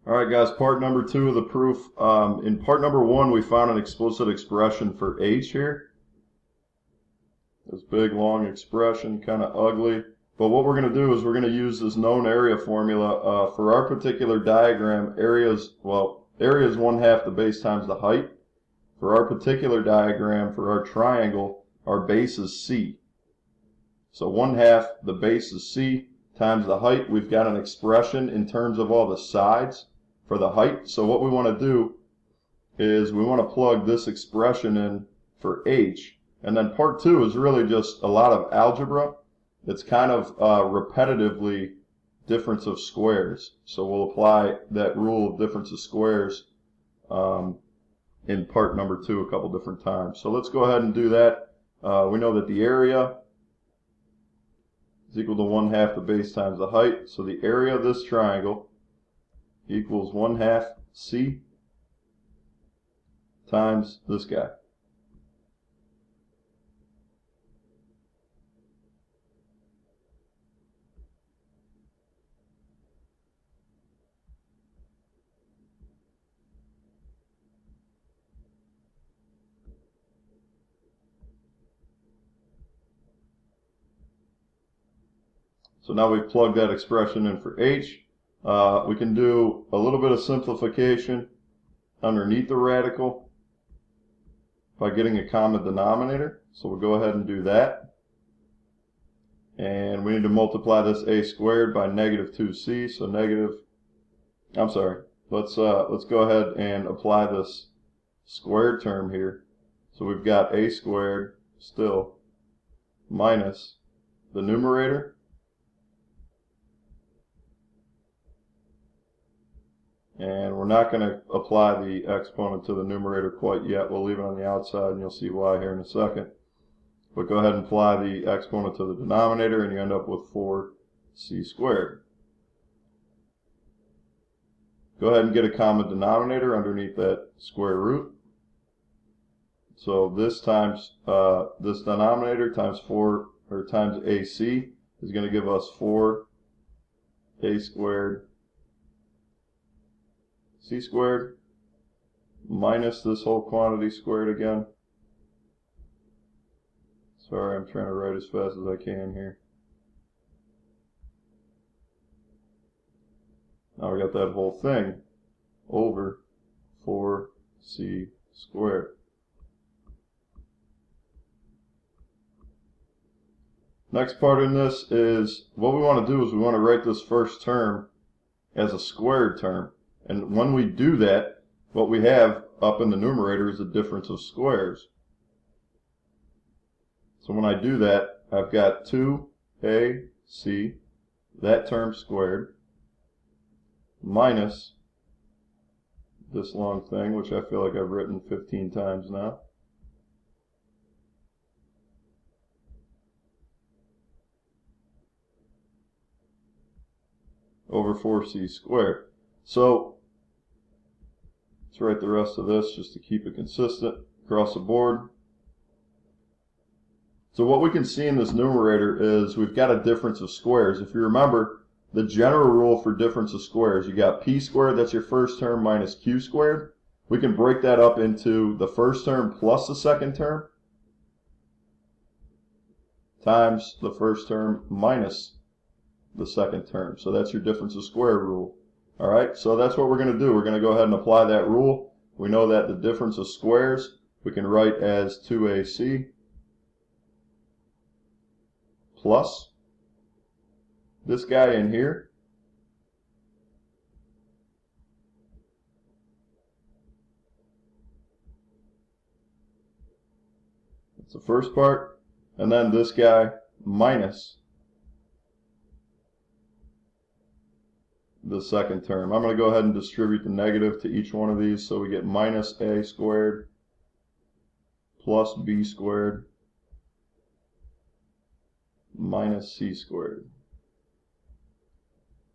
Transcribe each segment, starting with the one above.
All right, guys, part number 2 of the proof. In part number 1, we found an explicit expression for h here. This big, long expression, kind of ugly. But what we're going to do is we're going to use this known area formula. For our particular diagram, area is 1/2 the base times the height. For our particular diagram, for our triangle, our base is c. So 1/2 the base is c times the height. We've got an expression in terms of all the sides for the height. So what we want to do is we want to plug this expression in for h. And then part 2 is really just a lot of algebra. It's kind of repetitively difference of squares. So we'll apply that rule of difference of squares in part number 2 a couple different times. So let's go ahead and do that. We know that the area is equal to 1/2 the base times the height. So the area of this triangle equals 1/2 c times this guy. So now we've plugged that expression in for h. We can do a little bit of simplification underneath the radical by getting a common denominator. So we'll go ahead and do that. And we need to multiply this a squared by negative 2c. So let's go ahead and apply this squared term here. So we've got a squared still minus the numerator. And we're not going to apply the exponent to the numerator quite yet. We'll leave it on the outside, and you'll see why here in a second. But go ahead and apply the exponent to the denominator, and you end up with 4c squared. Go ahead and get a common denominator underneath that square root. So this times this denominator times times ac is going to give us 4a squared c squared minus this whole quantity squared again. Sorry, I'm trying to write as fast as I can here. Now we got that whole thing over 4c squared. Next part in this is what we want to do is we want to write this first term as a squared term. And when we do that, what we have up in the numerator is a difference of squares. So when I do that, I've got 2ac, that term squared, minus this long thing, which I feel like I've written 15 times now. Over 4c squared. So let's write the rest of this just to keep it consistent across the board. So what we can see in this numerator is we've got a difference of squares. If you remember the general rule for difference of squares, you got p squared, that's your first term, minus q squared. We can break that up into the first term plus the second term times the first term minus the second term. So that's your difference of square rule. All right, so that's what we're going to do. We're going to go ahead and apply that rule. We know that the difference of squares we can write as 2ac plus this guy in here that's the first part, and then this guy minus the second term. I'm going to go ahead and distribute the negative to each one of these, so we get minus a squared plus b squared minus c squared.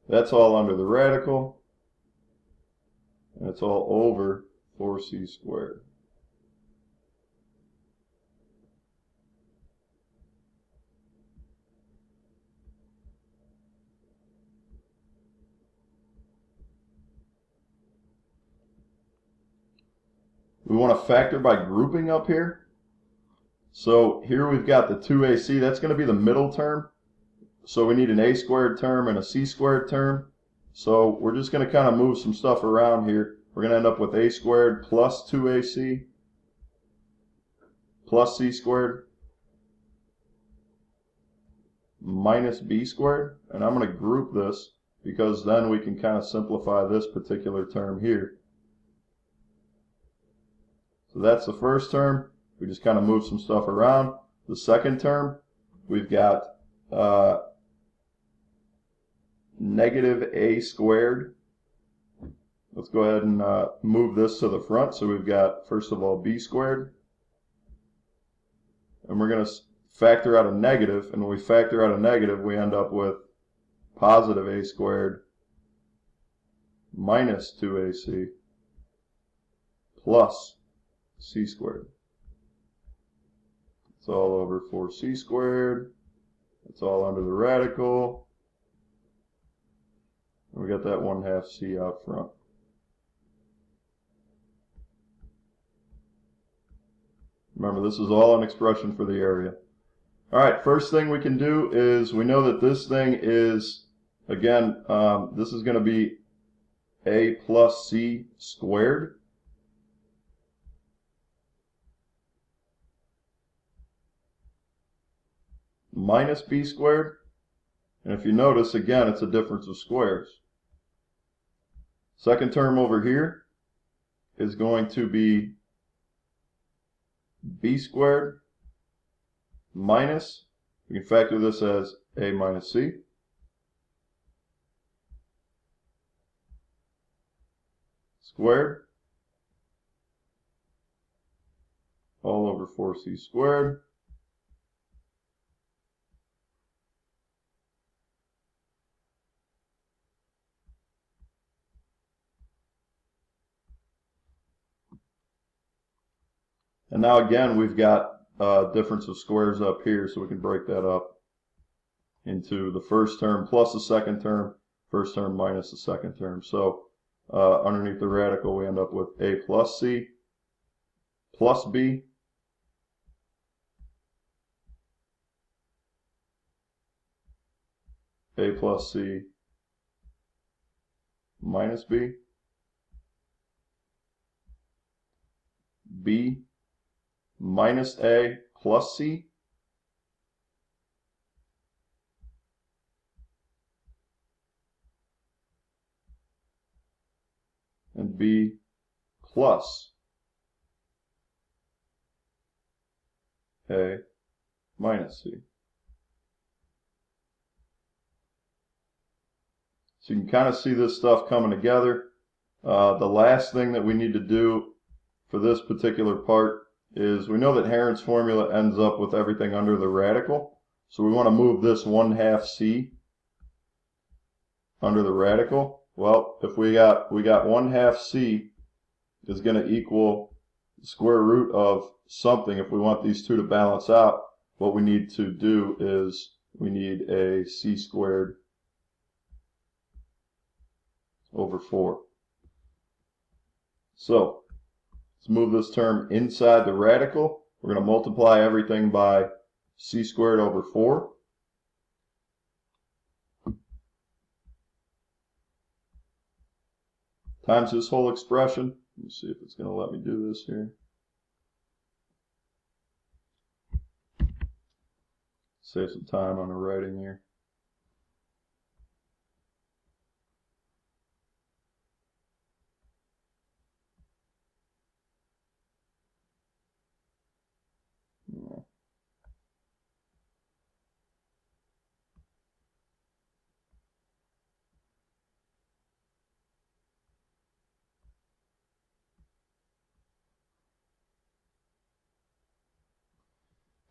That's all under the radical, and it's all over 4c squared. we want to factor by grouping up here. So here we've got the 2ac. That's going to be the middle term. So we need an a squared term and a c squared term. So we're just going to kind of move some stuff around here. We're going to end up with a squared plus 2ac plus c squared minus b squared. And I'm going to group this because then we can kind of simplify this particular term here. So that's the first term. We just kind of move some stuff around. The second term, we've got negative a squared. Let's go ahead and move this to the front. So we've got, first of all, b squared. And we're going to factor out a negative. And when we factor out a negative, we end up with positive a squared minus 2ac plus c squared. It's all over 4c squared. It's all under the radical. And we got that 1/2 c out front. Remember, this is all an expression for the area. All right, first thing we can do is we know that this thing is, again, this is going to be a plus c squared. Minus b squared. And if you notice, again, it's a difference of squares. Second term over here is going to be b squared minus, we can factor this as a minus c, squared all over 4c squared. And now again, we've got difference of squares up here, so we can break that up into the first term plus the second term, first term minus the second term. So underneath the radical, we end up with a plus c plus b a plus c minus b, b minus a plus c, and b plus a minus c. So you can kind of see this stuff coming together. The last thing that we need to do for this particular part is we know that Herons' formula ends up with everything under the radical. So we want to move this 1/2 c under the radical. Well, if we got 1/2 c is going to equal the square root of something. If we want these two to balance out, what we need to do is we need a c squared over 4. So let's move this term inside the radical. We're going to multiply everything by c squared over 4. Times this whole expression. Let me see if it's going to let me do this here. Save some time on the writing here.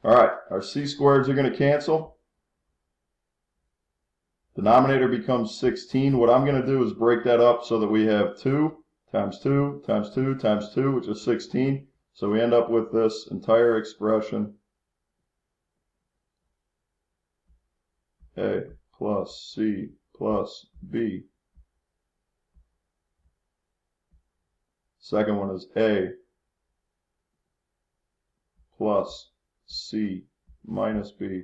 All right, our c squareds are going to cancel. Denominator becomes 16. What I'm going to do is break that up so that we have 2 times 2 times 2 times 2, which is 16. So we end up with this entire expression, a plus c plus b. Second one is a plus C minus B.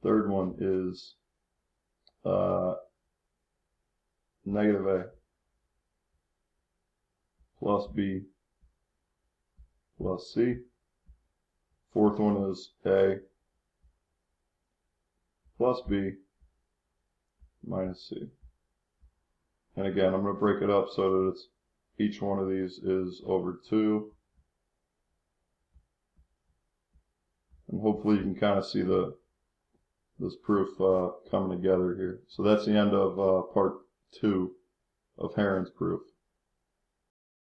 Third one is negative A plus B plus C. Fourth one is A plus B minus C. And again, I'm going to break it up so that it's each one of these is over 2. And hopefully you can kind of see this proof coming together here. So that's the end of part 2 of Heron's proof.